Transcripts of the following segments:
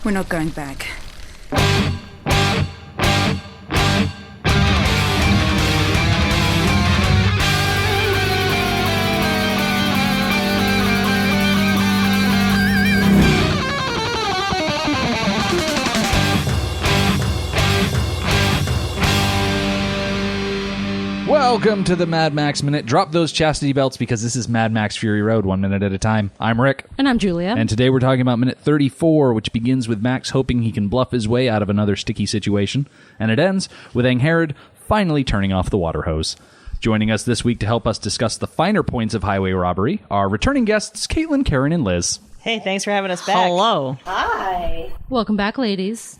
We're not going back. Welcome to the Mad Max Minute. Drop those chastity belts because this is Mad Max Fury Road, 1 minute at a time. I'm Rick. And I'm Julia. And today we're talking about minute 34, which begins with Max hoping he can bluff his way out of another sticky situation. And it ends with Undeterred finally turning off the water hose. Joining us this week to help us discuss the finer points of highway robbery are returning guests Caitlin, Karen, and Liz. Hey, thanks for having us back. Hello. Hi. Welcome back, ladies.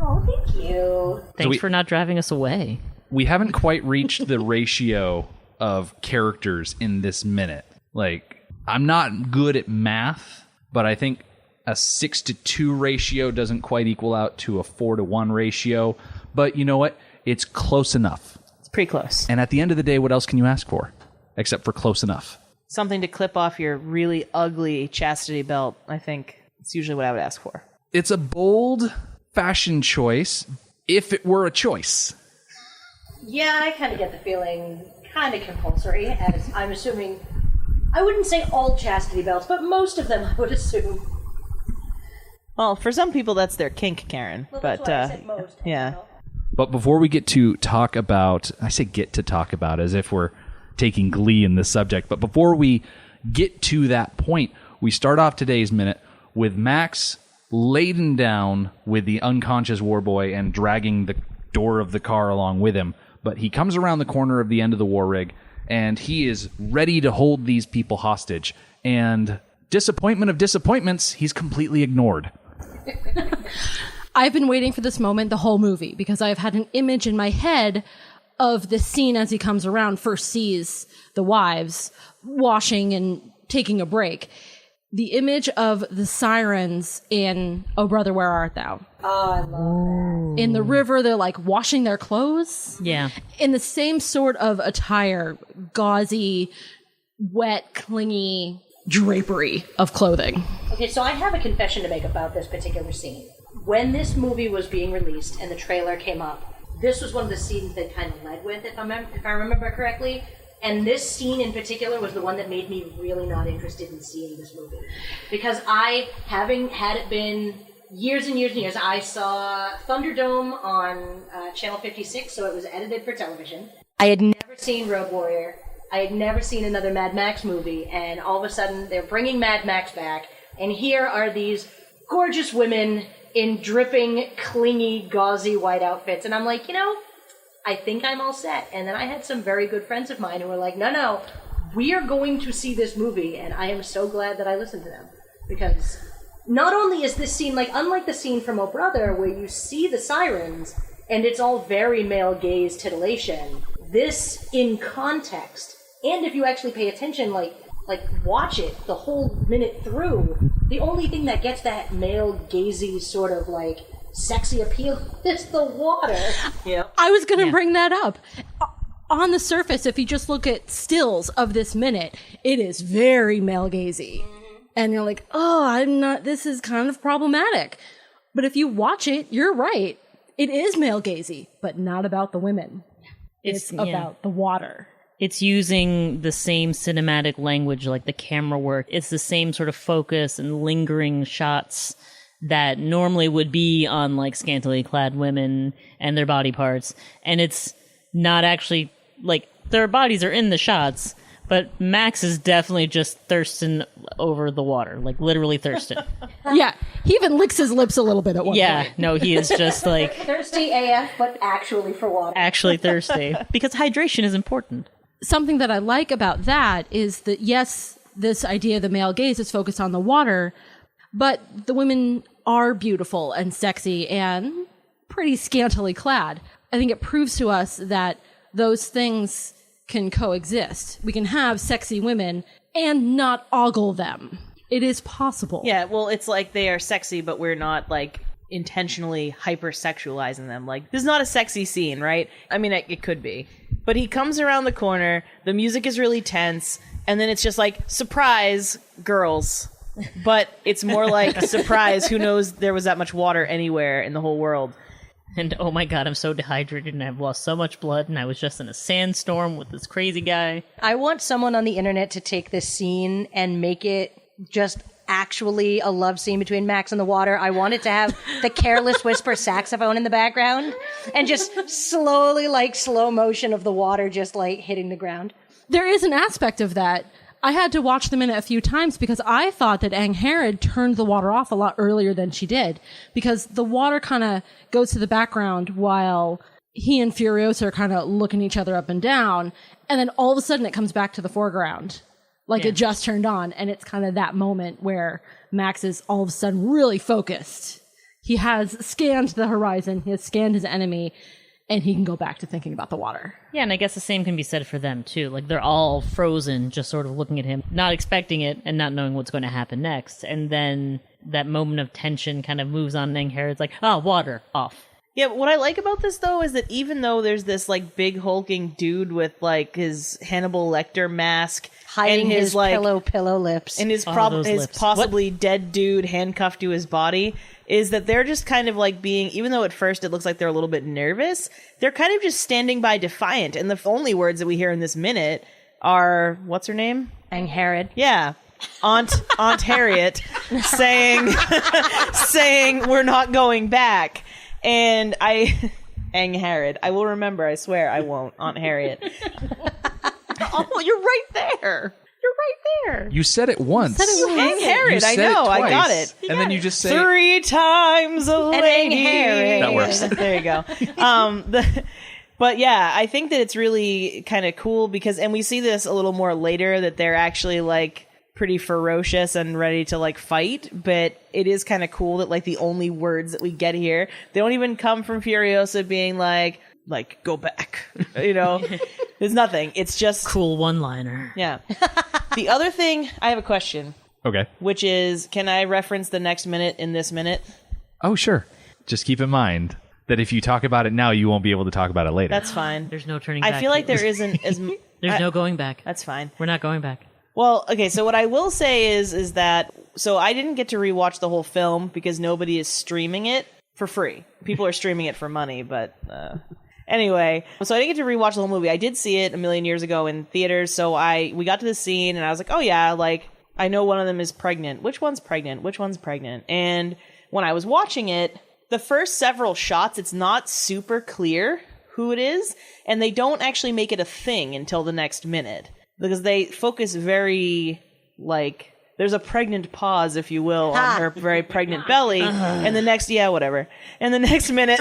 Oh, thank you. Thanks for not driving us away. We haven't quite reached the ratio of characters in this minute. Like, I'm not good at math, but I think a 6-to-2 ratio doesn't quite equal out to a 4-to-1 ratio. But you know what? It's close enough. It's pretty close. And at the end of the day, what else can you ask for? Except for close enough. Something to clip off your really ugly chastity belt, I think. It's usually what I would ask for. It's a bold fashion choice if it were a choice. Yeah, I kind of get the feeling kind of compulsory, as I'm assuming, I wouldn't say all chastity belts, but most of them I would assume. Well, for some people that's their kink, Karen. Well, but that's why I said most. yeah. But before we get to talk about, I say get to talk about as if we're taking glee in this subject, but before we get to that point, we start off today's minute with Max laden down with the unconscious warboy and dragging the door of the car along with him. But he comes around the corner of the end of the war rig, and he is ready to hold these people hostage. And disappointment of disappointments, he's completely ignored. I've been waiting for this moment the whole movie because I've had an image in my head of this scene as he comes around, first sees the wives washing and taking a break. The image of the sirens in Oh Brother, Where Art Thou? Oh, I love that. In the river, they're like washing their clothes. Yeah. In the same sort of attire, gauzy, wet, clingy drapery of clothing. Okay, so I have a confession to make about this particular scene. When this movie was being released and the trailer came up, this was one of the scenes that kind of led with, if I remember correctly. And this scene in particular was the one that made me really not interested in seeing this movie. Because having had it been years and years and years, I saw Thunderdome on Channel 56, so it was edited for television. I had never seen Road Warrior. I had never seen another Mad Max movie, and all of a sudden they're bringing Mad Max back, and here are these gorgeous women in dripping, clingy, gauzy white outfits, and I'm like, I think I'm all set. And then I had some very good friends of mine who were like, no, we are going to see this movie, and I am so glad that I listened to them. Because not only is this scene, unlike the scene from Oh Brother, where you see the sirens, and it's all very male gaze titillation, this, in context, and if you actually pay attention, watch it the whole minute through, the only thing that gets that male gazy sort of, sexy appeal is the water. Yeah. I was going to bring that up. On the surface, if you just look at stills of this minute, it is very male gazy. Mm-hmm. And you're like, this is kind of problematic. But if you watch it, you're right. It is male gazy, but not about the women. It's about the water. It's using the same cinematic language, like the camera work. It's the same sort of focus and lingering shots that normally would be on scantily clad women and their body parts. And it's not actually their bodies are in the shots, but Max is definitely just thirsting over the water, literally thirsting. Yeah, he even licks his lips a little bit at one point. Yeah, no, he is just thirsty AF, but actually for water. Actually thirsty. Because hydration is important. Something that I like about that is that, yes, this idea of the male gaze is focused on the water, but the women are beautiful and sexy and pretty scantily clad. I think it proves to us that those things can coexist. We can have sexy women and not ogle them. It is possible. Yeah, well, it's they are sexy, but we're not intentionally hypersexualizing them. This is not a sexy scene, right? I mean, it could be. But he comes around the corner, the music is really tense, and then it's just surprise, girls. but it's more like surprise. Who knows there was that much water anywhere in the whole world? And oh my god, I'm so dehydrated and I've lost so much blood and I was just in a sandstorm with this crazy guy. I want someone on the internet to take this scene and make it just actually a love scene between Max and the water. I want it to have the Careless Whisper saxophone in the background and just slowly, like slow motion of the water just like hitting the ground. There is an aspect of that. I had to watch the minute a few times because I thought that Angharad turned the water off a lot earlier than she did, because the water kind of goes to the background while he and Furiosa are kind of looking each other up and down, and then all of a sudden it comes back to the foreground. Like it just turned on, and it's kind of that moment where Max is all of a sudden really focused. He has scanned the horizon, he has scanned his enemy, and he can go back to thinking about the water. Yeah, and I guess the same can be said for them, too. Like, they're all frozen, just sort of looking at him, not expecting it and not knowing what's going to happen next. And then that moment of tension kind of moves on, and Angharad's like, water, off. Yeah, but what I like about this, though, is that even though there's this, like, big hulking dude with, like, his Hannibal Lecter mask... Hiding and his like, pillow lips. And his lips. possibly dead dude handcuffed to his body, is that they're just kind of like being, even though at first it looks like they're a little bit nervous, they're kind of just standing by defiant. And the only words that we hear in this minute are, what's her name? Angharad. Yeah. Aunt Harriet saying we're not going back. And Angharad, I will remember, I swear I won't. Aunt Harriet. Oh, you're right there. You're right there. You said it once. Angharad, I know. I got it. And then you just say 3 times a lady. Angharad. That works. There you go. But yeah, I think that it's really kind of cool because, and we see this a little more later, that they're actually like pretty ferocious and ready to like fight. But it is kind of cool that like the only words that we get here, they don't even come from Furiosa being like go back. You know, there's nothing. It's just Cool one-liner. Yeah. The other thing, I have a question. Okay. Which is, can I reference the next minute in this minute? Oh, sure. Just keep in mind that if you talk about it now, you won't be able to talk about it later. That's fine. There's no turning back. I feel like there isn't as... There's no going back. That's fine. We're not going back. Well, okay, so what I will say is that... So I didn't get to rewatch the whole film because nobody is streaming it for free. People are streaming it for money, but... Anyway, so I didn't get to rewatch the whole movie. I did see it a million years ago in theaters, so we got to the scene, and I was like, oh yeah, like, I know one of them is pregnant. Which one's pregnant? Which one's pregnant? And when I was watching it, the first several shots, it's not super clear who it is, and they don't actually make it a thing until the next minute. Because they focus very, like... There's a pregnant pause, if you will, on her very pregnant belly. And the next, whatever. And the next minute.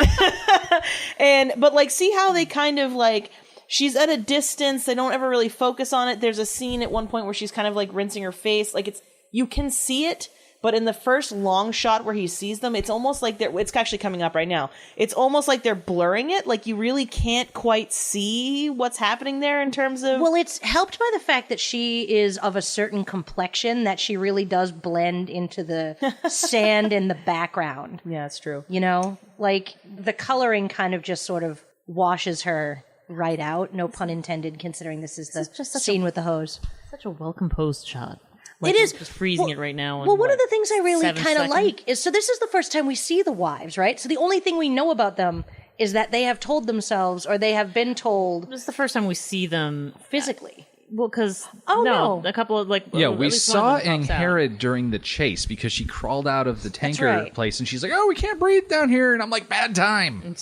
But like, see how they kind of like, she's at a distance. They don't ever really focus on it. There's a scene at one point where she's kind of like rinsing her face. Like you can see it. But in the first long shot where he sees them, it's almost like it's actually coming up right now. It's almost like they're blurring it. Like you really can't quite see what's happening there in terms of... Well, it's helped by the fact that she is of a certain complexion that she really does blend into the sand in the background. Yeah, it's true. You know? Like the coloring kind of just sort of washes her right out. No pun intended, considering this is the scene with the hose. Such a well-composed shot. Like, it is. Just freezing it right now. Well, one of the things I really 7 kind of seconds? like is, so this is the first time we see the wives, right? So the only thing we know about them is that they have told themselves, or they have been told This is the first time we see them physically. Well, because no. a couple of like Yeah, at we least one of saw them pops out. Angharad during the chase because she crawled out of the tanker right. place and she's like, "Oh, we can't breathe down here," and I'm like, "Bad time."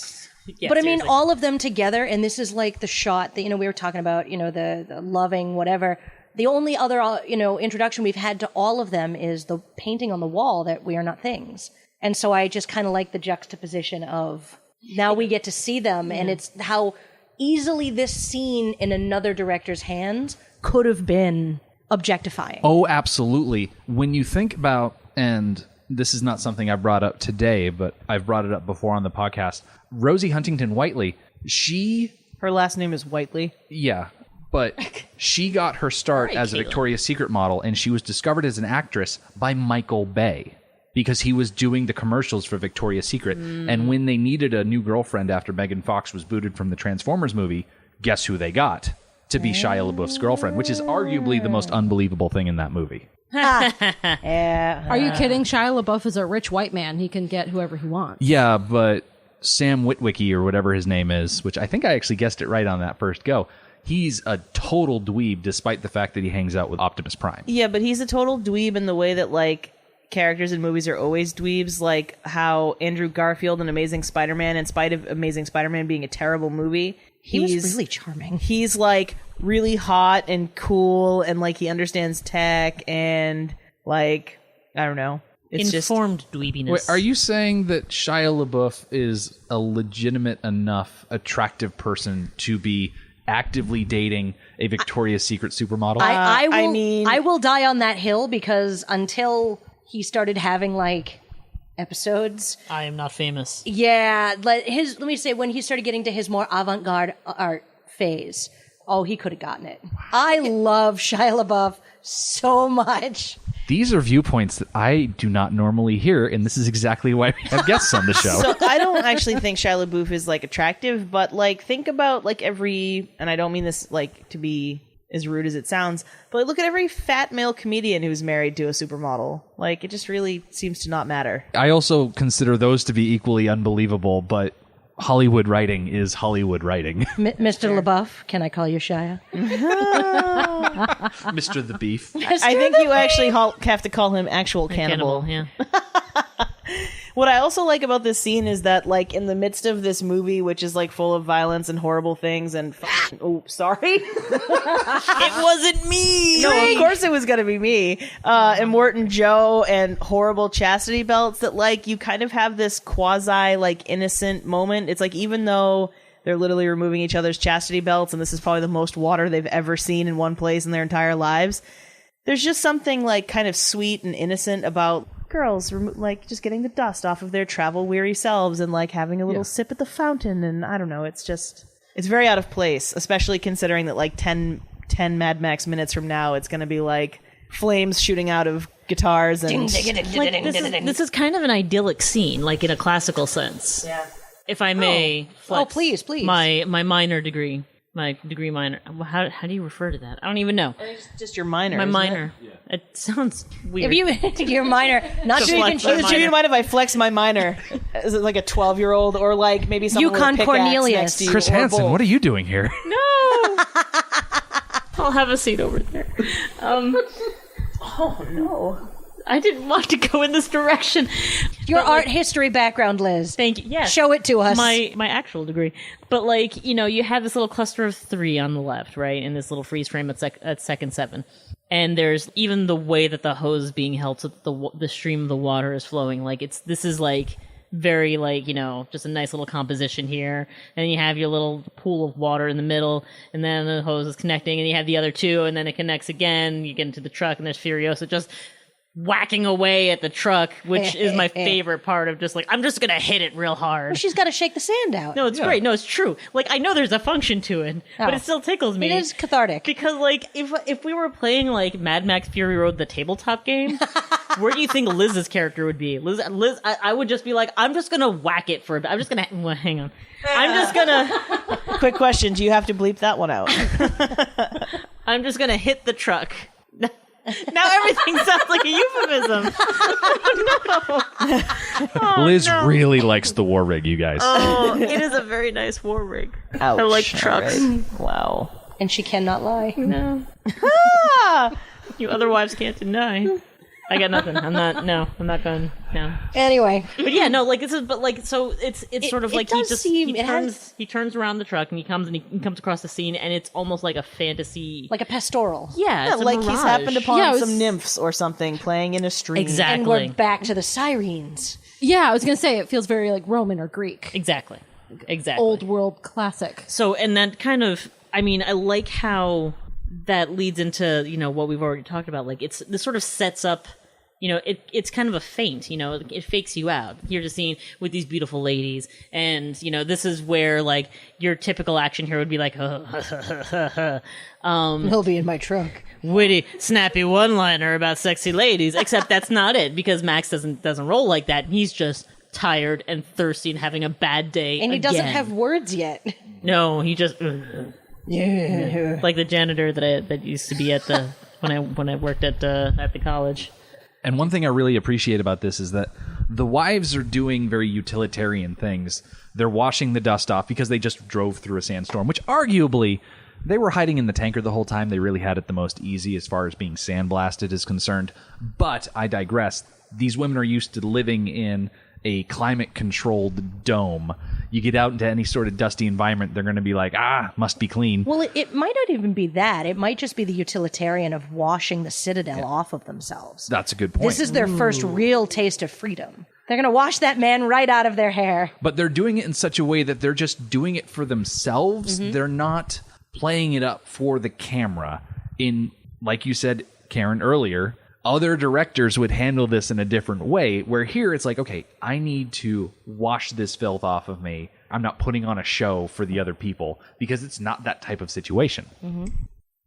Yeah, But I mean, seriously. all of them together, and this is like the shot that, we were talking about, the loving, whatever. The only other, introduction we've had to all of them is the painting on the wall that we are not things. And so I just kind of like the juxtaposition of now we get to see them, and it's how easily this scene in another director's hands could have been objectifying. Oh, absolutely. When you think about, and this is not something I brought up today, but I've brought it up before on the podcast, Rosie Huntington-Whiteley, Her last name is Whiteley. Yeah, but she got her start as a Victoria's Secret model, and she was discovered as an actress by Michael Bay because he was doing the commercials for Victoria's Secret. And when they needed a new girlfriend after Megan Fox was booted from the Transformers movie, guess who they got to be Shia LaBeouf's girlfriend, which is arguably the most unbelievable thing in that movie. Yeah. Are you kidding? Shia LaBeouf is a rich white man. He can get whoever he wants. Yeah, but Sam Witwicky, or whatever his name is, which I think I actually guessed it right on that first go, he's a total dweeb despite the fact that he hangs out with Optimus Prime. Yeah, but he's a total dweeb in the way that, like, characters in movies are always dweebs, like how Andrew Garfield in Amazing Spider-Man, in spite of Amazing Spider-Man being a terrible movie, He was really charming. He's, like, really hot and cool, and, like, he understands tech, and, like, I don't know. It's Informed dweebiness. Wait, are you saying that Shia LaBeouf is a legitimate enough attractive person to be actively dating a Victoria's Secret supermodel? I will die on that hill because until he started having like episodes, I am not famous. yeah. Let me say, when he started getting to his more avant-garde art phase, oh, he could have gotten it. I love Shia LaBeouf so much. These are viewpoints that I do not normally hear, and this is exactly why we have guests on the show. So I don't actually think Shia LaBeouf is, like, attractive, but, like, think about, like, and I don't mean this, like, to be as rude as it sounds, but like, look at every fat male comedian who's married to a supermodel. Like, it just really seems to not matter. I also consider those to be equally unbelievable, but Hollywood writing is Hollywood writing. Mr. LaBeouf, can I call you Shia? Mr. the Beef. I think you actually have to call him actual cannibal. Yeah. What I also like about this scene is that, like, in the midst of this movie, which is, like, full of violence and horrible things and... oh, sorry. It wasn't me. No, of course it was going to be me. And Morton Joe and horrible chastity belts that, like, you kind of have this quasi, like, innocent moment. It's like, even though they're literally removing each other's chastity belts, and this is probably the most water they've ever seen in one place in their entire lives, there's just something, like, kind of sweet and innocent about girls, like, just getting the dust off of their travel-weary selves and, like, having a little sip at the fountain. And I don't know, it's very out of place, especially considering that, like, 10 Mad Max minutes from now, it's going to be, like, flames shooting out of guitars. And Like, this is kind of an idyllic scene, like in a classical sense. yeah. If I may flex please. my minor degree. My degree minor. How do you refer to that? I don't even know. It's just your minor. My isn't minor. It sounds weird. If you're minor, not sure you can flex choose. my Do you mind if I flex my minor? Is it like a 12-year-old or like maybe someone Yukon with a pickaxe Cornelius. next to you? Chris or Hansen, both? what are you doing here? No. I'll have a seat over there. Oh no! I didn't want to go in this direction. Your But, like, art history background, Liz. Thank you. Yes. Show it to us. My actual degree. But, like, you know, you have this little cluster of 3 on the left, right? In this little freeze frame at second 7. And there's even the way that the hose is being held so that the stream of the water is flowing. Like, this is, like, very, like, you know, just a nice little composition here. And you have your little pool of water in the middle, and then the hose is connecting, and you have the other 2, and then it connects again. You get into the truck, and there's Furiosa just whacking away at the truck, which is my favorite part of just, like, I'm just gonna hit it real hard. She's got to shake the sand out. No, it's great. No, it's true. Like, I know there's a function to it, but it still tickles me. It is cathartic. Because, like, if we were playing, like, Mad Max Fury Road, the tabletop game, where do you think Liz's character would be? Liz, I would just be like, I'm just gonna whack it for a bit. I'm just gonna, well, hang on. I'm just gonna... Quick question: do you have to bleep that one out? I'm just gonna hit the truck. Now everything sounds like a euphemism. Liz really likes the war rig, you guys. Oh, it is a very nice war rig. Ouch. I like trucks. Alright. Wow. And she cannot lie. No. You other wives can't deny. I got nothing. I'm not going. No. Anyway. But yeah, no, like this is, but like, so it's sort of it like does he turns around the truck and he comes across the scene, and it's almost like a fantasy, Like a pastoral. yeah, it's a like he's mirage. happened upon Yeah, it was- some nymphs or something playing in a stream. Exactly. And we're back to the sirens. Yeah, I was going to say it feels very like Roman or Greek. Exactly. Old world classic. So, and that kind of, I mean, I like how that leads into, you know, what we've already talked about. Like, this sort of sets up, you know, it's kind of a feint, you know, it fakes you out. You're just seeing with these beautiful ladies, and, you know, this is where, like, your typical action hero would be like, He'll be in my trunk. witty, snappy one-liner about sexy ladies, except that's not it, because Max doesn't roll like that. He's just tired and thirsty and having a bad day. And he doesn't again. have words yet. No, he just Yeah. like the janitor that used to be at the when I worked at the college. And one thing I really appreciate about this is that the wives are doing very utilitarian things. They're washing the dust off because they just drove through a sandstorm, which arguably they were hiding in the tanker the whole time. They really had it the most easy as far as being sandblasted is concerned. But I digress. These women are used to living in a climate-controlled dome. You get out into any sort of dusty environment, they're going to be like, must be clean. Well, it might not even be that. It might just be the utilitarian of washing the Citadel off of themselves. That's a good point. This is their first real taste of freedom. They're going to wash that man right out of their hair. But they're doing it in such a way that they're just doing it for themselves. They're not playing it up for the camera. In, like you said, Karen, earlier, other directors would handle this in a different way, where here it's like, okay, I need to wash this filth off of me. I'm not putting on a show for the other people, because it's not that type of situation.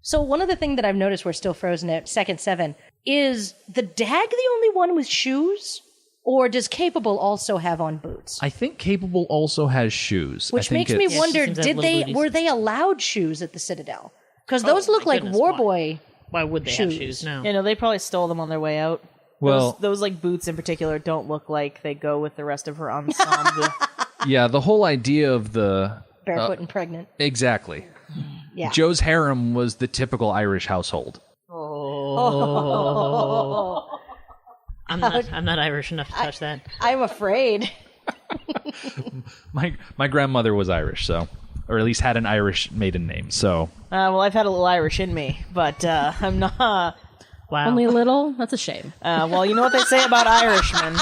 So one of the things that I've noticed we're still frozen at second 7 is the Dag the only one with shoes? Or does Capable also have on boots? I think Capable also has shoes. Which I think makes me it's- wonder, seems to have little booties. were they allowed shoes at the Citadel? Because those look like goodness, Warboy. Why would they have shoes? No. You know, they probably stole them on their way out. Well- those like boots in particular don't look like they go with the rest of her ensemble. Yeah, the whole idea of the... Barefoot and pregnant. Exactly. Yeah. Joe's harem was the typical Irish household. I'm not Irish enough to touch that. I'm afraid. My grandmother was Irish, so... Or at least had an Irish maiden name, so... Well, I've had a little Irish in me, but I'm not... Wow. Only a little? That's a shame. Well, you know what they say about Irishmen.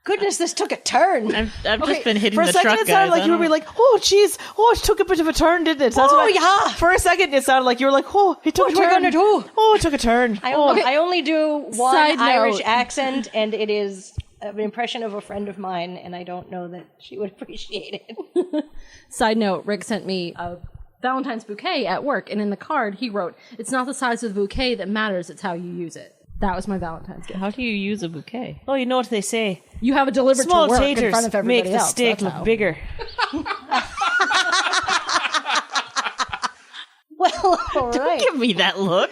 Goodness, this took a turn. I've just been hitting For a the second, truck, it sounded guys. like you were like, "Oh, jeez, oh, it took a bit of a turn, didn't it?" That's Oh, what yeah. For a second, it sounded like you were like, "Oh, it took a What are we turn." gonna do? Oh, it took a turn. I only do one Side note. Irish accent, and it is an impression of a friend of mine, and I don't know that she would appreciate it. Side note, Rick sent me a Valentine's bouquet at work, and in the card he wrote, "It's not the size of the bouquet that matters, it's how you use it." That was my Valentine's gift. How do you use a bouquet? Oh, you know what they say? You have it delivered Small to work in taters front of everybody make the else. steak That's look how. bigger. Well, all right. Give me that look.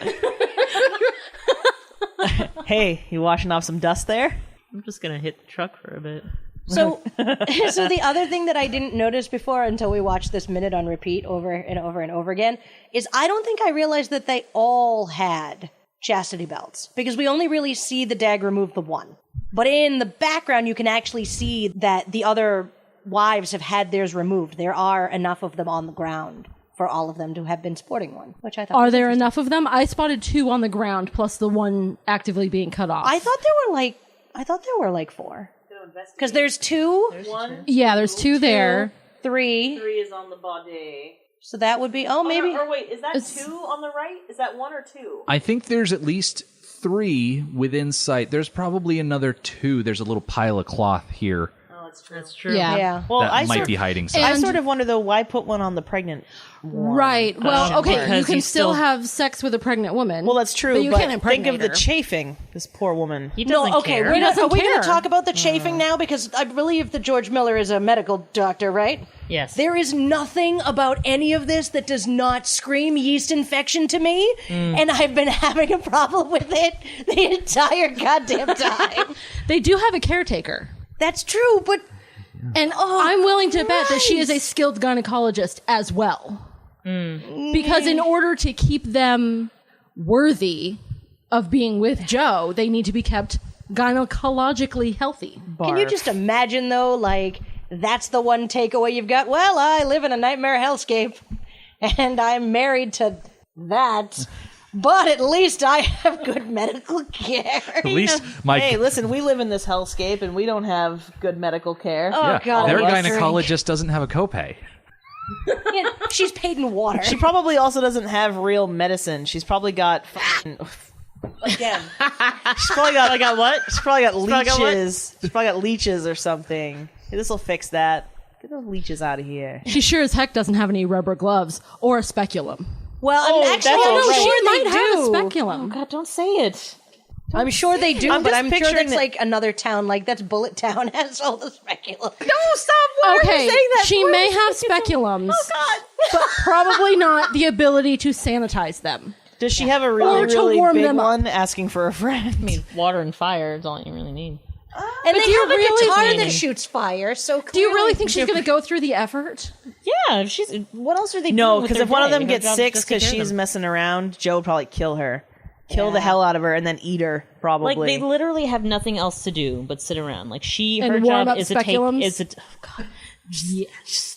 Hey, you washing off some dust there? I'm just gonna hit the truck for a bit. So the other thing that I didn't notice before until we watched this minute on repeat over and over and over again is I don't think I realized that they all had chastity belts, because we only really see the Dag remove the one. But in the background, you can actually see that the other wives have had theirs removed. There are enough of them on the ground for all of them to have been sporting one, which I thought Are was there interesting. enough of them? I spotted 2 on the ground, plus the one actively being cut off. I thought there were like 4. Because there's 2, Yeah, there's 2 there. 3. is on the body. So that would be, maybe. Or wait, is that It's- 2 on the right? Is that 1 or 2? I think there's at least 3 within sight. There's probably another 2. There's a little pile of cloth here That's true. Yeah. Yeah. Well, that might be hiding something. I And- sort of wonder though, why put one on the pregnant one? Right. Well, okay, you Because can you still still- have sex with a pregnant woman. Well, that's true, But you can't think impregnate of the her. chafing. This poor woman. He doesn't No, okay, care. are doesn't we going care. to talk about the chafing now? Because I believe that George Miller is a medical doctor, right? Yes. There is nothing about any of this that does not scream yeast infection to me, and I've been having a problem with it the entire goddamn time. they do have a caretaker. That's true, but And I'm willing to bet that she is a skilled gynecologist as well. Because in order to keep them worthy of being with Joe, they need to be kept gynecologically healthy. can you just imagine, though, like, that's the one takeaway you've got? Well, I live in a nightmare hellscape, and I'm married to that. But at least I have good medical care. At least my Hey, listen, we live in this hellscape and we don't have good medical care. Oh, God. their let's drink. gynecologist doesn't have a copay. Yeah, she's paid in water. She probably also doesn't have real medicine. She's probably got again. She's probably got what? She's probably got probably got what? leeches. She's probably got leeches or something. This will fix that. Get those leeches out of here. She sure as heck doesn't have any rubber gloves or a speculum. Well, Oh, I'm actually that's I'm all right. sure She might they have a do. speculum. God, don't say it. I'm sure they do, I'm but just I'm sure picturing that's that- like another town. Like that's Bullet Town has all the speculum. No, stop! Why are you Okay, saying that? she Why may are you have saying that? speculums, Oh God! but probably not the ability to sanitize them. Does she have a Or really, to really warm big them up. one asking for a friend? I mean, water and fire is all you really need. And they do you have a really guitar think- that shoots fire, so Do you really think she's going to go through the effort? Yeah, if she's. What else are they? No, doing with because their if one of day? them Her gets job's sick just to because take care of she's them. messing around, Joe would probably kill her. Kill the hell out of her and then eat her, probably. Like they literally have nothing else to do but sit around. Like And her warm job up is to take. speculums? Oh God, just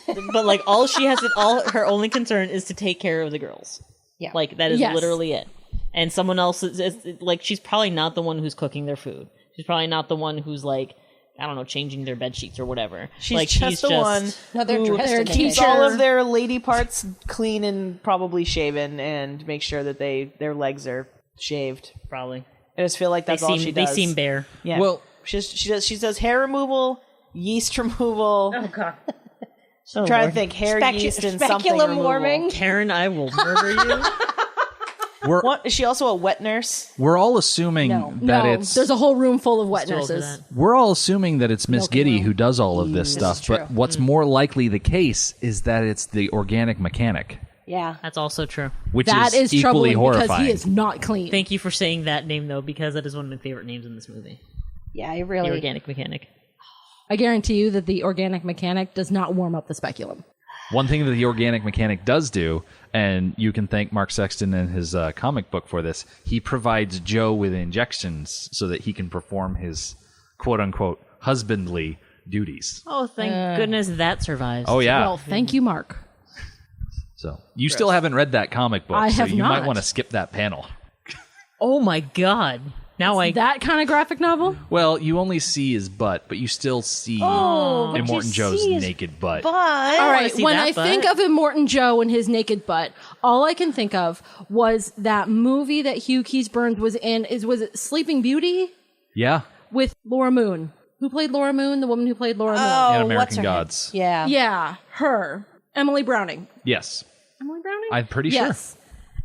stop. But like all she has, all her only concern is to take care of the girls. Yeah. Like that is Yes. literally it. And someone else is like she's probably not the one who's cooking their food. She's probably not the one who's like, I don't know, changing their bed sheets or whatever. She's like just the one No, they're who dressed in keeps it. all of their lady parts clean and probably shaven and make sure that their legs are shaved. probably. I just feel like that's all she They does. seem bare. Yeah. Well- she does hair removal, yeast removal. Oh God. Trying to think hair yeast and something speculum removal. warming. Karen, I will murder you. What is she also a wet nurse? We're all assuming that No, it's there's a whole room full of wet Too old for nurses. that. we're all assuming that it's Miss Milking Giddy room. who does all of this stuff. is true. But what's more likely the case is that it's the organic mechanic, Yeah. That's also true. which That is equally troubling horrifying. because he is not clean. Thank you for saying that name though, because that is one of my favorite names in this movie. Yeah, I The really. organic mechanic. I guarantee you that the organic mechanic does not warm up the speculum. One thing that the organic mechanic does do, and you can thank Mark Sexton and his comic book for this, he provides Joe with injections so that he can perform his quote-unquote husbandly duties. Oh, thank goodness that survives. Oh, yeah. Well, thank you, Mark. So you still haven't read that comic book, I so have you might not. want to skip that panel. Oh my God. Now That kind of graphic novel? Well, you only see his butt, but you still see but Immortan you Joe's see his naked butt. All right, see when that I butt. think of Immortan Joe and his naked butt, all I can think of was that movie that Hugh Keays-Byrne was in. Was it Sleeping Beauty Yeah, with Laura Moon? Who played Laura Moon? The woman who played Laura Moon. Oh, and what's American her Gods. name? Yeah. Yeah, her. Emily Browning. Yes, Emily Browning? I'm pretty Yes.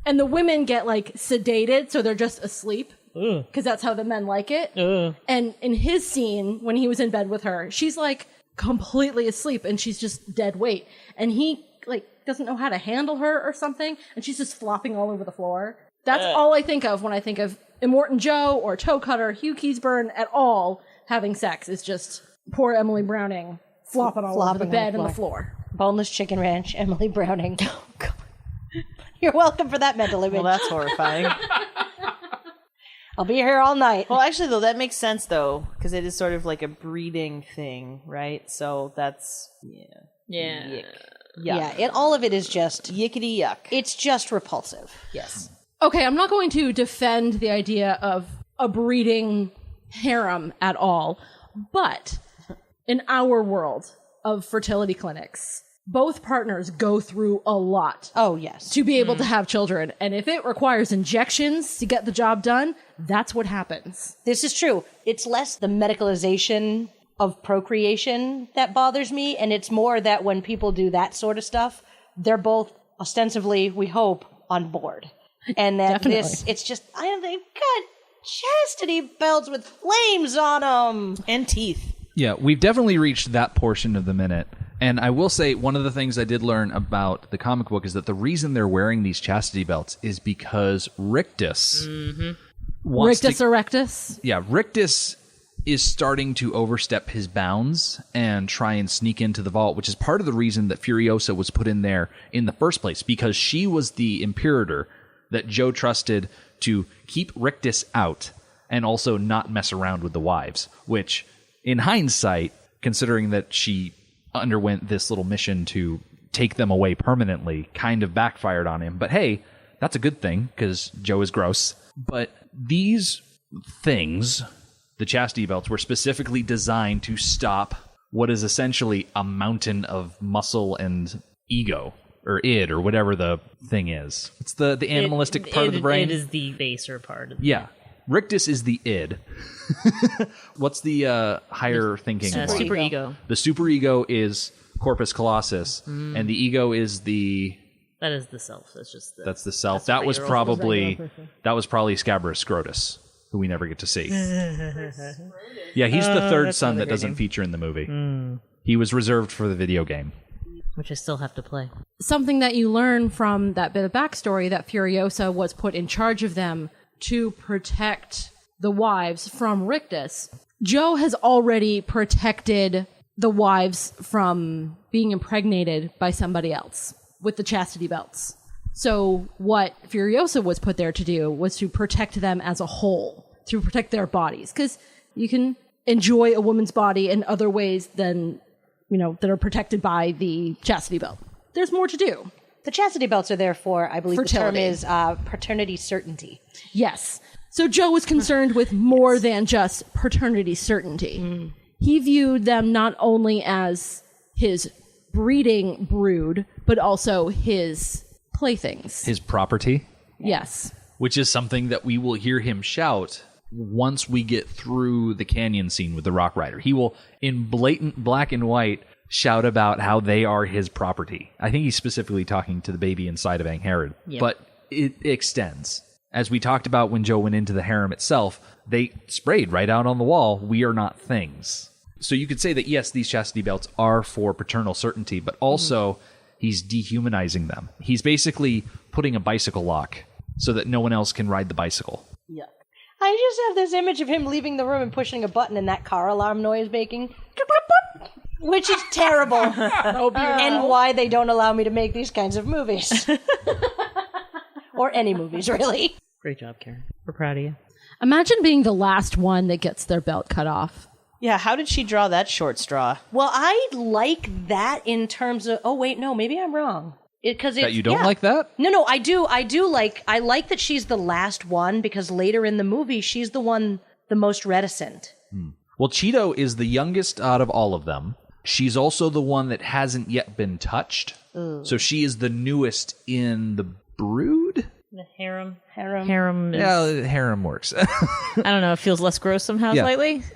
And the women get like sedated, so they're just asleep. Because that's how the men like it. And in his scene, when he was in bed with her, she's like completely asleep and she's just dead weight. And he like doesn't know how to handle her or something. And she's just flopping all over the floor. That's all I think of when I think of Immortan Joe or Toe Cutter, Hugh Keays-Byrne at all having sex. Is just poor Emily Browning flopping all over the Flopping on bed the and the floor. floor. Boneless Chicken Ranch, Emily Browning. Oh, God. You're welcome for that mental image. Well, that's horrifying. I'll be here all night. Well, actually, though, that makes sense, though, because it is sort of like a breeding thing, right? So that's, Yeah. Yeah, all of it is just, Yickety yuck. it's just repulsive. Yes. Okay, I'm not going to defend the idea of a breeding harem at all, but in our world of fertility clinics, both partners go through a lot Oh, yes. to be able to have children. And if it requires injections to get the job done, that's what happens. This is true. It's less the medicalization of procreation that bothers me, and it's more that when people do that sort of stuff, they're both ostensibly, we hope, on board. And that it's just, they've got chastity belts with flames on them. And teeth. Yeah, we've definitely reached that portion of the minute. And I will say, one of the things I did learn about the comic book is that the reason they're wearing these chastity belts is because Rictus wants Rictus to... erectus. Yeah, Rictus is starting to overstep his bounds and try and sneak into the vault, which is part of the reason that Furiosa was put in there in the first place, because she was the Imperator that Joe trusted to keep Rictus out and also not mess around with the wives, which, in hindsight, considering that she underwent this little mission to take them away permanently, kind of backfired on him. But hey, that's a good thing, because Joe is gross. But these things, the chastity belts, were specifically designed to stop what is essentially a mountain of muscle and ego, or id, or whatever the thing is. It's the animalistic part of the brain. It is the baser part. Yeah. Rictus is the id. What's the higher thinking one? Super ego. The superego is corpus colossus, and the ego is the... That is the self. That's just the... That's the self. That's That was probably Scabrous Scrotus, who we never get to see. Yeah, he's the third son that doesn't feature in the movie. He was reserved for the video game. which I still have to play. Something that you learn from that bit of backstory, that Furiosa was put in charge of them to protect the wives from Rictus. Joe has already protected the wives from being impregnated by somebody else with the chastity belts. So what Furiosa was put there to do was to protect them as a whole, to protect their bodies. Because you can enjoy a woman's body in other ways than, that are protected by the chastity belt. There's more to do. The chastity belts are there for, I believe Fertility. the term is paternity certainty. Yes. So Joe was concerned with more than just paternity certainty. He viewed them not only as his breeding brood, but also his playthings. His property, Yes. which is something that we will hear him shout once we get through the canyon scene with the Rock Rider. He will, in blatant black and white, shout about how they are his property. I think he's specifically talking to the baby inside of Angharad, but it extends. As we talked about when Joe went into the harem itself, they sprayed right out on the wall, "We are not things." So you could say that, yes, these chastity belts are for paternal certainty, but also he's dehumanizing them. He's basically putting a bicycle lock so that no one else can ride the bicycle. Yeah. I just have this image of him leaving the room and pushing a button and that car alarm noise making, which is terrible. And why they don't allow me to make these kinds of movies. Or any movies, really. Great job, Karen. We're proud of you. Imagine being the last one that gets their belt cut off. Yeah, how did she draw that short straw? Well, I like that in terms of... Oh, wait, no, maybe I'm wrong. That you don't like that? No, I do like... I like that she's the last one because later in the movie, she's the one the most reticent. Well, Cheeto is the youngest out of all of them. She's also the one that hasn't yet been touched. So she is the newest in the brood? The harem. Harem. Is, Yeah, harem works. I don't know, it feels less gross somehow, Yeah.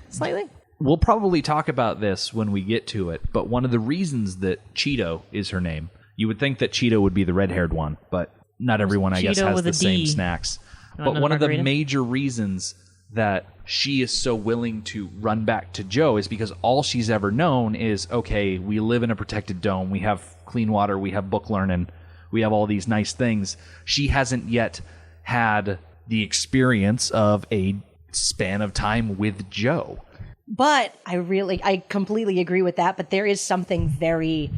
slightly. We'll probably talk about this when we get to it, but one of the reasons that Cheeto is her name, you would think that Cheeto would be the red-haired one, but not everyone, I guess, Cheeto has with the a same D. snacks. You want But another one of the margarita? major reasons that she is so willing to run back to Joe is because all she's ever known is, okay, we live in a protected dome, we have clean water, we have book learning, we have all these nice things. She hasn't yet had the experience of a span of time with Joe. But I completely agree with that, but there is something very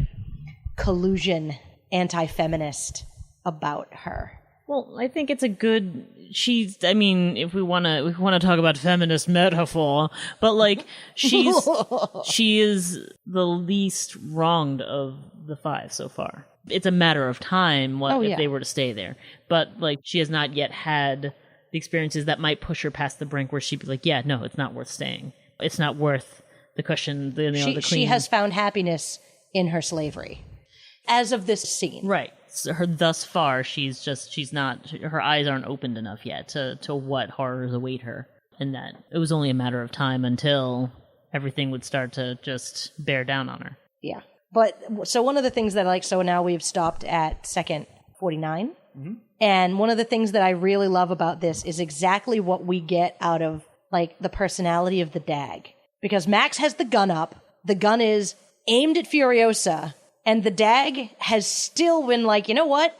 collusion, anti-feminist about her. Well, I think it's a good. If we want to talk about feminist metaphor, but like she is the least wronged of the five so far. It's a matter of time if they were to stay there, but like she has not yet had the experiences that might push her past the brink where she'd be like, yeah, no, it's not worth staying. It's not worth the cushion. The clean. She has found happiness in her slavery, as of this scene. Right. So thus far, her eyes aren't opened enough yet to what horrors await her. And that it was only a matter of time until everything would start to just bear down on her. Yeah. But, so one of the things that I like, so now we've stopped at second 49. Mm-hmm. And one of the things that I really love about this is exactly what we get out of, like, the personality of the Dag. Because Max has the gun up. The gun is aimed at Furiosa. And the Dag has still been like, you know what?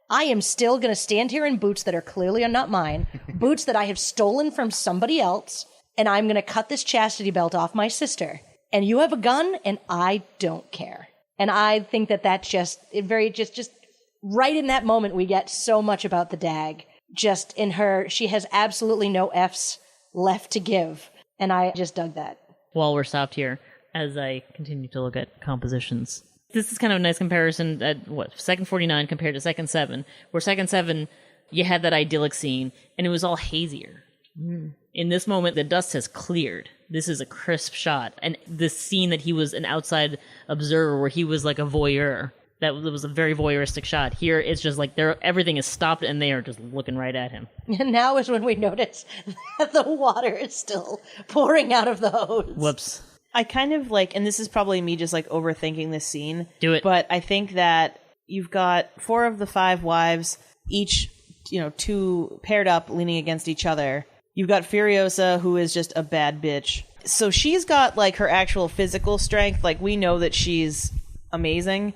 I am still going to stand here in boots that are clearly not mine, boots that I have stolen from somebody else, and I'm going to cut this chastity belt off my sister. And you have a gun, and I don't care. And I think that that's just right in that moment, we get so much about the Dag. Just in her, she has absolutely no F's left to give. And I just dug that. While we're stopped here, as I continue to look at compositions, this is kind of a nice comparison at second 49 compared to second 7, where second 7, you had that idyllic scene, and it was all hazier. In this moment, the dust has cleared. This is a crisp shot. And this scene that he was an outside observer, where he was like a voyeur, that was a very voyeuristic shot. Here, it's just like everything is stopped, and they are just looking right at him. And now is when we notice that the water is still pouring out of the hose. Whoops. I kind of like, and this is probably me just like overthinking this scene. Do it. But I think that you've got 4 of the 5 wives, each, 2 paired up, leaning against each other. You've got Furiosa, who is just a bad bitch. So she's got like her actual physical strength. Like we know that she's amazing.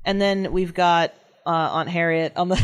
And then we've got Aunt Harriet on the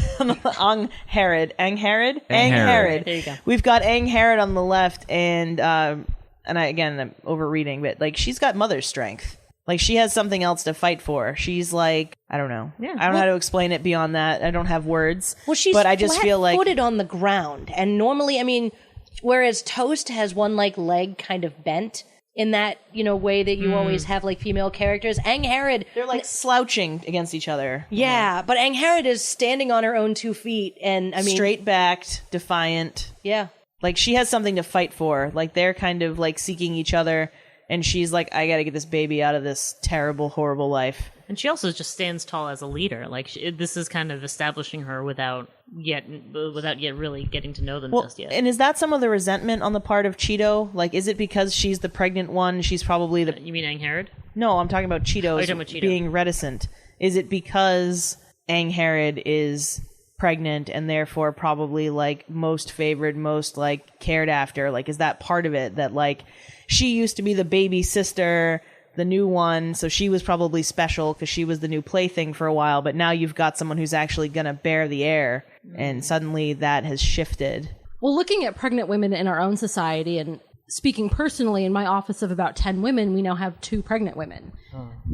Angharad. There you go. We've got Angharad on the left, and I'm overreading, but like she's got mother strength. Like she has something else to fight for. She's like, I don't know. Yeah. I don't know how to explain it beyond that. I don't have words. Well, she's but I just feel like flat-footed on the ground, and normally, I mean, whereas Toast has one like leg kind of bent in that way that you always have like female characters. Angharad, they're like slouching against each other. yeah, but Angharad is standing on her own 2 feet, and I mean, Straight backed, defiant. yeah. Like she has something to fight for. Like they're kind of like seeking each other. And she's like, I gotta get this baby out of this terrible, horrible life. And she also just stands tall as a leader. Like this is kind of establishing her without yet really getting to know them just yet. And is that some of the resentment on the part of Cheeto? Like, is it because she's the pregnant one? She's probably the... You mean Angharad? No, I'm talking about Cheetos talking about Cheeto. being reticent. Is it because Angharad is pregnant and therefore probably like most favored, most like cared after? Like, is that part of it that like she used to be the baby sister, the new one, so she was probably special because she was the new plaything for a while, but now you've got someone who's actually gonna bear the heir, and suddenly that has shifted. Well, looking at pregnant women in our own society, and speaking personally, in my office of about 10 women, we now have 2 pregnant women.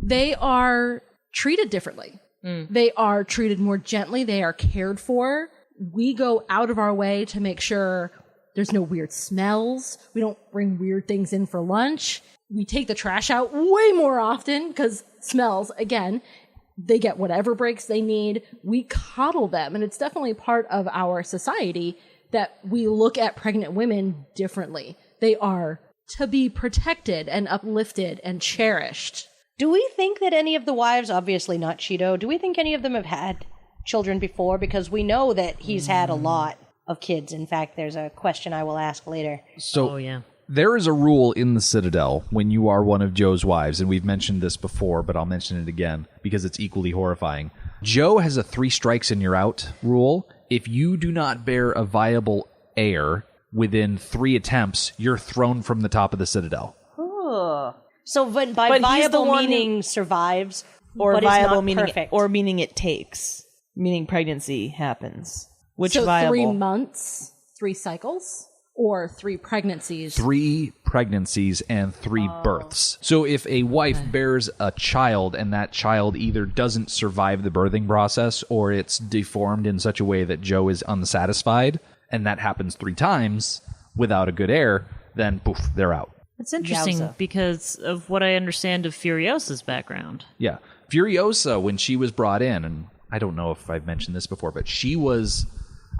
They are treated differently. They are treated more gently. They are cared for. We go out of our way to make sure there's no weird smells. We don't bring weird things in for lunch. We take the trash out way more often because smells, again, they get whatever breaks they need. We coddle them. And it's definitely part of our society that we look at pregnant women differently. They are to be protected and uplifted and cherished. Do we think that any of the wives, obviously not Cheeto, do we think any of them have had children before? Because we know that he's had a lot of kids. In fact, there's a question I will ask later. So yeah. there is a rule in the Citadel when you are one of Joe's wives, and we've mentioned this before, but I'll mention it again because it's equally horrifying. Joe has a 3 strikes and you're out rule. If you do not bear a viable heir within 3 attempts, you're thrown from the top of the Citadel. So by But he's the viable one meaning survives, Or but viable is not meaning perfect. or meaning it takes. Meaning pregnancy happens. Which So viable? 3 months, 3 cycles, or 3 pregnancies. 3 pregnancies and 3 births. So if a wife bears a child and that child either doesn't survive the birthing process or it's deformed in such a way that Joe is unsatisfied, and that happens 3 times without a good heir, then poof, they're out. It's interesting Yowza. because of what I understand of Furiosa's background. Yeah. Furiosa, when she was brought in, and I don't know if I've mentioned this before, but she was,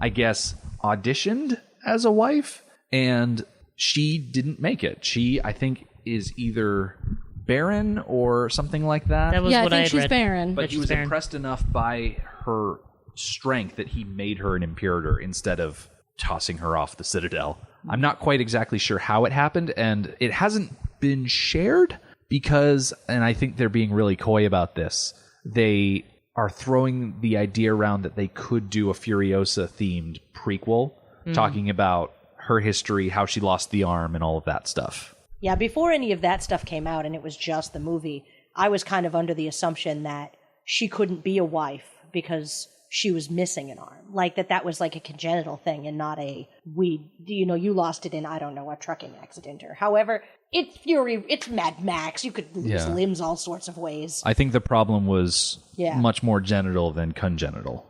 I guess, auditioned as a wife, and she didn't make it. She, I think, is either barren or something like that. That was Yeah, I what think had she's read. barren. But that he she's was barren. impressed enough by her strength that he made her an imperator instead of tossing her off the Citadel. I'm not quite exactly sure how it happened, and it hasn't been shared because, and I think they're being really coy about this, they are throwing the idea around that they could do a Furiosa-themed prequel talking about her history, how she lost the arm, and all of that stuff. Yeah, before any of that stuff came out and it was just the movie, I was kind of under the assumption that she couldn't be a wife because she was missing an arm. Like that was like a congenital thing and not a, you lost it in, I don't know, a trucking accident or however. It's Mad Max. You could lose limbs all sorts of ways. I think the problem was Yeah. much more genital than congenital.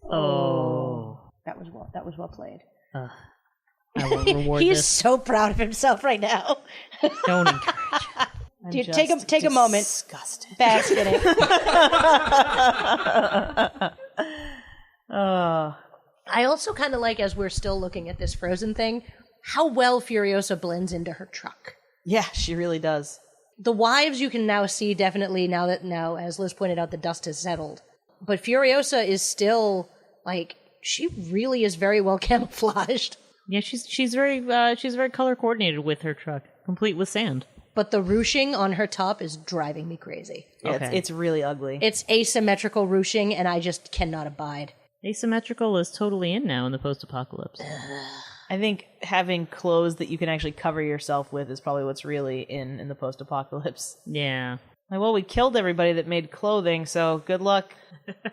Oh. That was well played. I will reward He's this. so proud of himself right now. Don't encourage. Dude, take a moment. Disgusted. Bask in it. I also kind of like, as we're still looking at this Frozen thing, how well Furiosa blends into her truck. Yeah, she really does. The wives you can now see definitely now, as Liz pointed out, the dust has settled. But Furiosa is still, like, she really is very well camouflaged. Yeah, she's very color coordinated with her truck, complete with sand. But the ruching on her top is driving me crazy. Yeah, Okay. it's really ugly. It's asymmetrical ruching, and I just cannot abide. Asymmetrical is totally in now in the post-apocalypse. I think having clothes that you can actually cover yourself with is probably what's really in the post-apocalypse. Yeah. Like, well, we killed everybody that made clothing, so good luck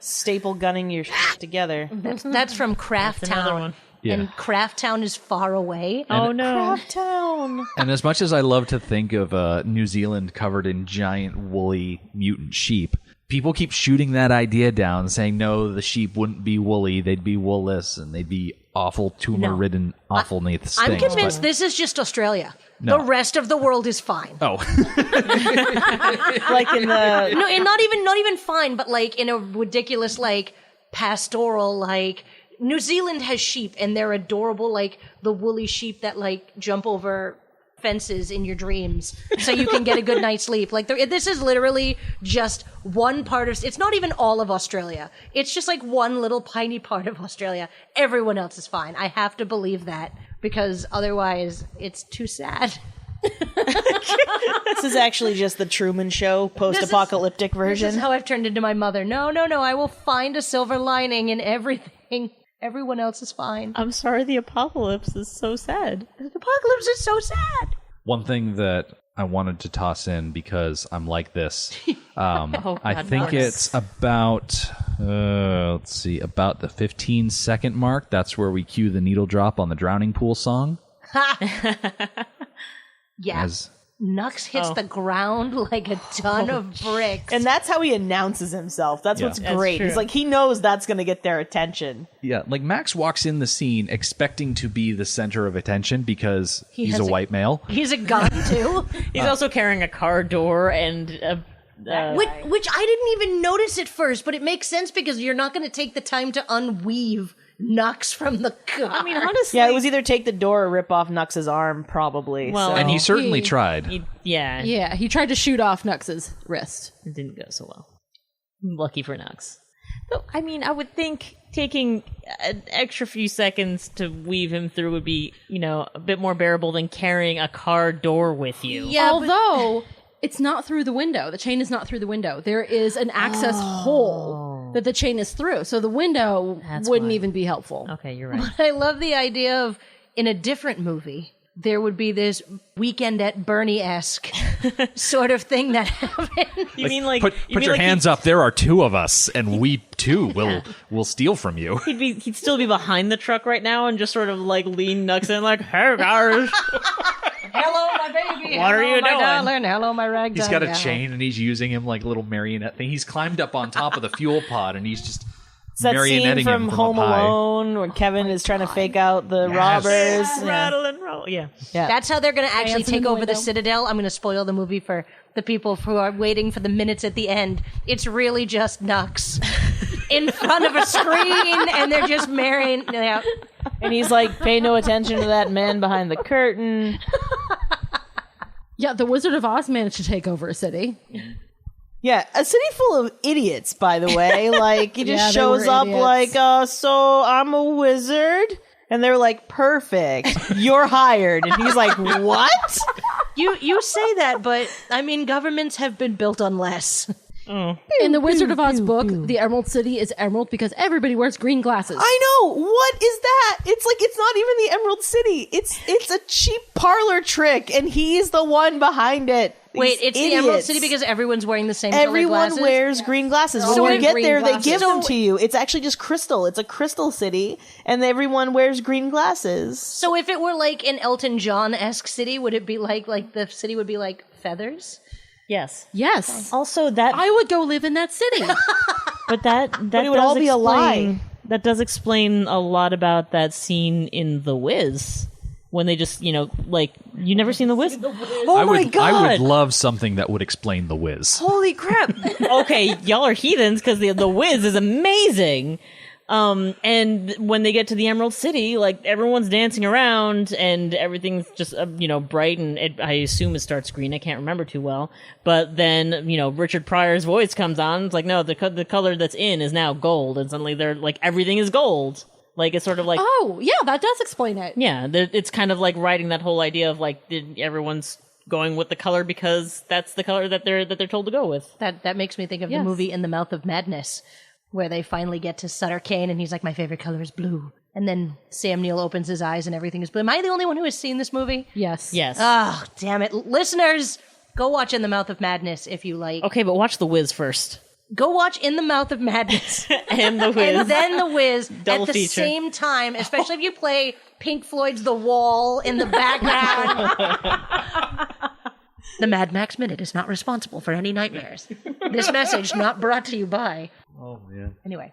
staple gunning your shit together. That's from Craft That's another Town. one. Yeah. And Craft Town is far away. Oh no. Craft Town. And as much as I love to think of New Zealand covered in giant woolly mutant sheep, people keep shooting that idea down, saying, no, the sheep wouldn't be woolly, they'd be woolless, and they'd be awful, tumor-ridden awfulness I'm things. convinced this is just Australia. No. The rest of the world is fine. Oh, Like in the... No, and not even fine, but like in a ridiculous, like, pastoral, like, New Zealand has sheep, and they're adorable, like the woolly sheep that like jump over fences in your dreams so you can get a good night's sleep. Like this is literally just one part of, it's not even all of Australia. It's just like one little tiny part of Australia. Everyone else is fine. I have to believe that because otherwise it's too sad. This is actually just the Truman Show post-apocalyptic This version. is how I've turned into my mother. No, I will find a silver lining in everything. Everyone else is fine. I'm sorry, the apocalypse is so sad. The apocalypse is so sad. one thing that I wanted to toss in because I'm like this. I think it's about, let's see, about the 15-second mark. That's where we cue the needle drop on the drowning pool song. Yeah. Nux hits the ground like a ton of bricks. And that's how he announces himself. That's what's That's great. true. He's like, he knows that's going to get their attention. Yeah, like Max walks in the scene expecting to be the center of attention because he's has a white male. He's a gun, too. He's also carrying a car door and Which I didn't even notice at first, but it makes sense because you're not going to take the time to unweave Nux from the car. I mean, honestly, Yeah, it was either take the door or rip off Nux's arm, probably. Well- so. And he certainly He- tried. yeah, Yeah, he tried to shoot off Nux's wrist. it didn't go so well. Lucky for Nux. Though, I mean, I would think taking an extra few seconds to weave him through would be, a bit more bearable than carrying a car door with you. Yeah, Although it's not through the window. The chain is not through the window. There is an access hole that the chain is through. So the window That's wouldn't why. even be helpful. Okay, you're right. I love the idea of, in a different movie, there would be this Weekend at Bernie-esque sort of thing that happened. You mean like Put you mean your like hands up. There are two of us, and we too will steal from you. He'd still be behind the truck right now and just sort of like lean Nux in like, hey guys. Hello, my baby. What are Hello, you my doing? darling. Hello, my ragdoll. He's got a gal. chain, and he's using him like a little marionette thing. He's climbed up on top of the fuel pod, and he's just It's that marionetting scene from him Home up high. Alone where Kevin is trying to fake out the robbers. Yeah. Rattle and roll. Yeah. That's how they're going to actually Dancing in take the over the window. Citadel. I'm going to spoil the movie for the people who are waiting for the minutes at the end. It's really just Nux in front of a screen, and they're just marrying. Yeah. And he's like, pay no attention to that man behind the curtain. Yeah, the Wizard of Oz managed to take over a city. Yeah, a city full of idiots, by the way. Like, he just Yeah, they shows were up idiots. like, so I'm a wizard? And they're like, perfect, you're hired. And he's like, what? You say that, but I mean, governments have been built on less. In the Wizard of Oz book, the Emerald City is emerald because everybody wears green glasses. I know, what is that? It's like, it's not even the Emerald City. It's a cheap parlor trick, and he's the one behind it. Wait, These it's the Emerald idiots. City because everyone's wearing the same colored Everyone glasses? wears green glasses. So When you wear get green there, glasses. they give them So- to you. It's actually just crystal. It's a crystal city, and everyone wears green glasses. So if it were like an Elton John-esque city, would it be like the city would be like feathers? Yes. Yes. Also, that I would go live in that city. but that it would does all be a lie. explain- That does explain a lot about that scene in The Wiz when they just like you never seen The Wiz. Oh I my would, god! I would love something that would explain the whiz. Holy crap! Okay, y'all are heathens because the Wiz is amazing. And when they get to the Emerald City, like everyone's dancing around and everything's just bright and I assume it starts green. I can't remember too well, but then Richard Pryor's voice comes on. It's like no, the color that's in is now gold, and suddenly they're like everything is gold. Like it's sort of like Oh, yeah, that does explain it. yeah, it's kind of like writing that whole idea of like everyone's going with the color because that's the color that they're told to go with. That makes me think of the Yes. movie In the Mouth of Madness, where they finally get to Sutter Kane, and he's like, my favorite color is blue. And then Sam Neill opens his eyes, and everything is blue. Am I the only one who has seen this movie? Yes. Yes. Oh, damn it. Listeners, Go watch In the Mouth of Madness if you like. Okay, but watch The Wiz first. Go watch In the Mouth of Madness. And The Wiz. And then The Wiz Double at the feature. same time, especially if you play Pink Floyd's The Wall in the background. The Mad Max Minute is not responsible for any nightmares. This message not brought to you by... Oh, man. Anyway.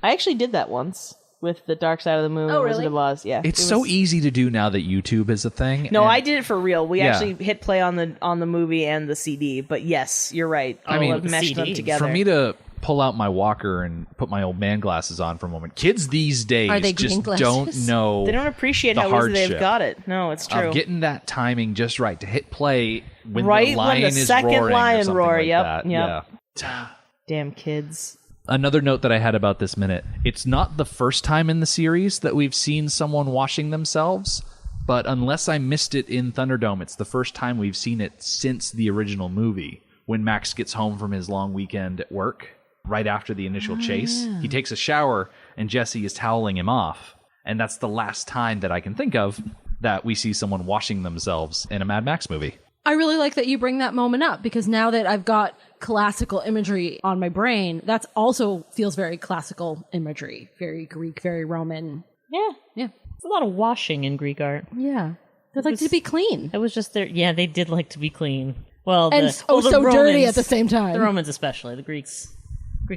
I actually did that once with the Dark Side of the Moon. Oh, and really? Wizard of Oz. Yeah, It's it so was- easy to do now that YouTube is a thing. No, and- I did it for real. We Yeah. actually hit play on the movie and the CD. But yes, you're right. I mean, I've meshed them CD. together. For me to pull out my walker and put my old man glasses on for a moment, kids these days Are they just green don't glasses? know they don't appreciate the how easy hardship they've got it. No, it's true. of getting that timing just right to hit play when Right the when lion the is second roaring lion or something roar, like yep, that. yep. Yeah. Damn kids. Another note that I had about this minute, it's not the first time in the series that we've seen someone washing themselves, but unless I missed it in Thunderdome, it's the first time we've seen it since the original movie, when Max gets home from his long weekend at work, right after the initial chase. He takes a shower, and Jesse is toweling him off, and that's the last time that I can think of that we see someone washing themselves in a Mad Max movie. I really like that you bring that moment up, because now that I've got classical imagery on my brain, that's also feels very classical imagery, very Greek, very Roman. Yeah. Yeah. It's a lot of washing in Greek art. Yeah. They like to be clean. It was just their... Yeah, they did like to be clean. Well, And the so Romans, dirty at the same time. The Romans especially. The Greeks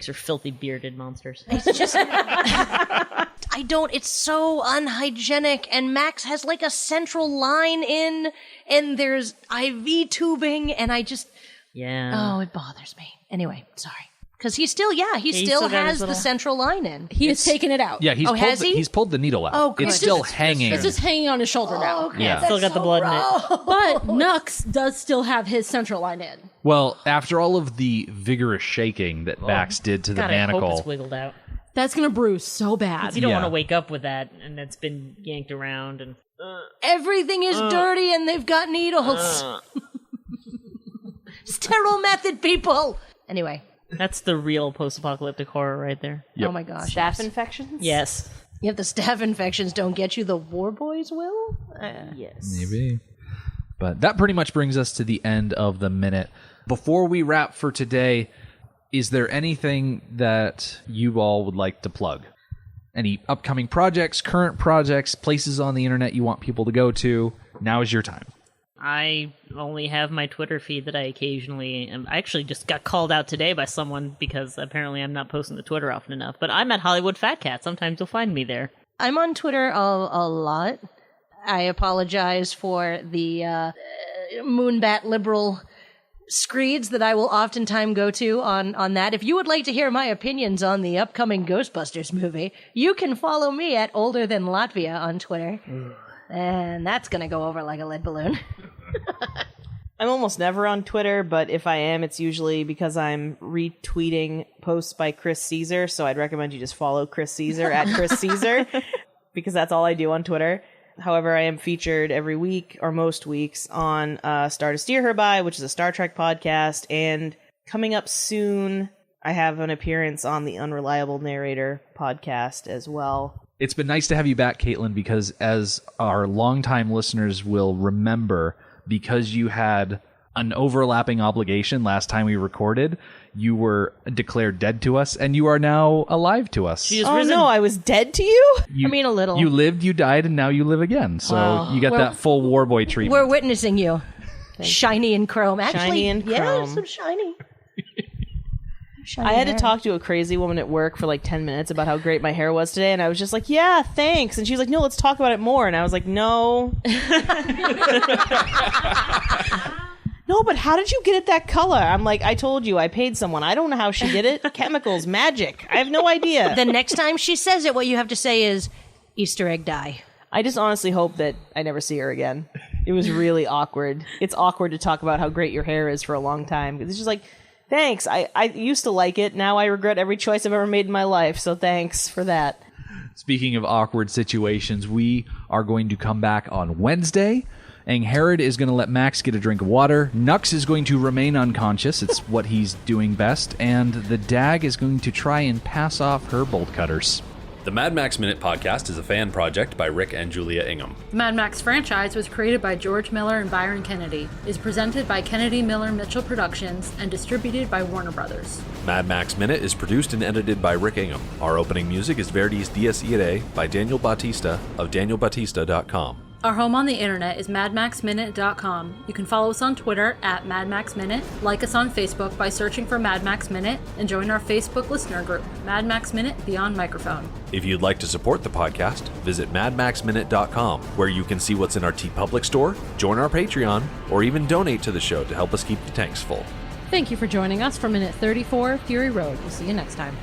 are filthy bearded monsters. I don't, it's so unhygienic, and Max has like a central line in, and there's IV tubing, and I just, Yeah. it bothers me. Anyway, sorry. Because he still he still still got his has the little- central line in. He has taken it out. Yeah, he's has he? he's pulled the needle out. Oh, good. It's It's still just- hanging. It's just hanging on his shoulder now. Yeah. Still got the blood in it. But Nux does still have his central line in. Well, after all of the vigorous shaking that Max did to the God, I hope manacle, it's wiggled out. That's going to bruise so bad. You don't Yeah. want to wake up with that, and it's been yanked around. And Everything is dirty, and they've got needles. Sterile method, people. Anyway, that's the real post-apocalyptic horror right there. Yep. oh my gosh. Staph infections? Yes. If the staph infections don't get you, the war boys will? Yes. maybe. But that pretty much brings us to the end of the minute. Before we wrap for today, is there anything that you all would like to plug? Any upcoming projects, current projects, places on the internet you want people to go to? Now is your time. I only have my Twitter feed that I occasionally... I actually just got called out today by someone because apparently I'm not posting to Twitter often enough. But I'm at Hollywood Fat Cat. Sometimes you'll find me there. I'm on Twitter a lot. I apologize for the moonbat liberal screeds that I will oftentimes go to on that. If you would like to hear my opinions on the upcoming Ghostbusters movie, you can follow me at Older Than Latvia on Twitter. And that's going to go over like a lead balloon. I'm almost never on Twitter, but if I am, it's usually because I'm retweeting posts by Chris Caesar. So I'd recommend you just follow Chris Caesar at Chris Caesar, because that's all I do on Twitter. However, I am featured every week, or most weeks, on Star to Steer Her By, which is a Star Trek podcast. And coming up soon, I have an appearance on the Unreliable Narrator podcast as well. It's been nice to have you back, Caitlin, because as our longtime listeners will remember, because you had an overlapping obligation last time we recorded, you were declared dead to us, and you are now alive to us. She is Oh risen. no, I was dead to you? You, I mean, a little. You lived, you died, and now you live again. So you got that full war boy treatment. We're witnessing you. Shiny and chrome. Actually, Shiny and yeah, chrome. so shiny. Shiny I had to hair. talk to a crazy woman at work for like 10 minutes about how great my hair was today, and I was just like, yeah, thanks. And she was like, no, let's talk about it more. And I was like, no. No, but how did you get it that color? I'm like, I told you, I paid someone. I don't know how she did it. Chemicals, magic. I have no idea. The next time she says it, what you have to say is Easter egg dye. I just honestly hope that I never see her again. It was really awkward. It's awkward to talk about how great your hair is for a long time. It's just like, thanks. I used to like it. Now I regret every choice I've ever made in my life. So thanks for that. Speaking of awkward situations, we are going to come back on Wednesday. Angharad is going to let Max get a drink of water. Nux is going to remain unconscious. It's what he's doing best. And the Dag is going to try and pass off her bolt cutters. The Mad Max Minute podcast is a fan project by Rick and Julia Ingham. The Mad Max franchise was created by George Miller and Byron Kennedy, is presented by Kennedy Miller Mitchell Productions, and distributed by Warner Brothers. Mad Max Minute is produced and edited by Rick Ingham. Our opening music is Verdi's Dies Irae by Daniel Bautista of danielbautista.com. Our home on the internet is madmaxminute.com. You can follow us on Twitter at madmaxminute, like us on Facebook by searching for Mad Max Minute, and join our Facebook listener group, Mad Max Minute Beyond Microphone. If you'd like to support the podcast, visit madmaxminute.com, where you can see what's in our TeePublic store, join our Patreon, or even donate to the show to help us keep the tanks full. Thank you for joining us for Minute 34, Fury Road. We'll see you next time.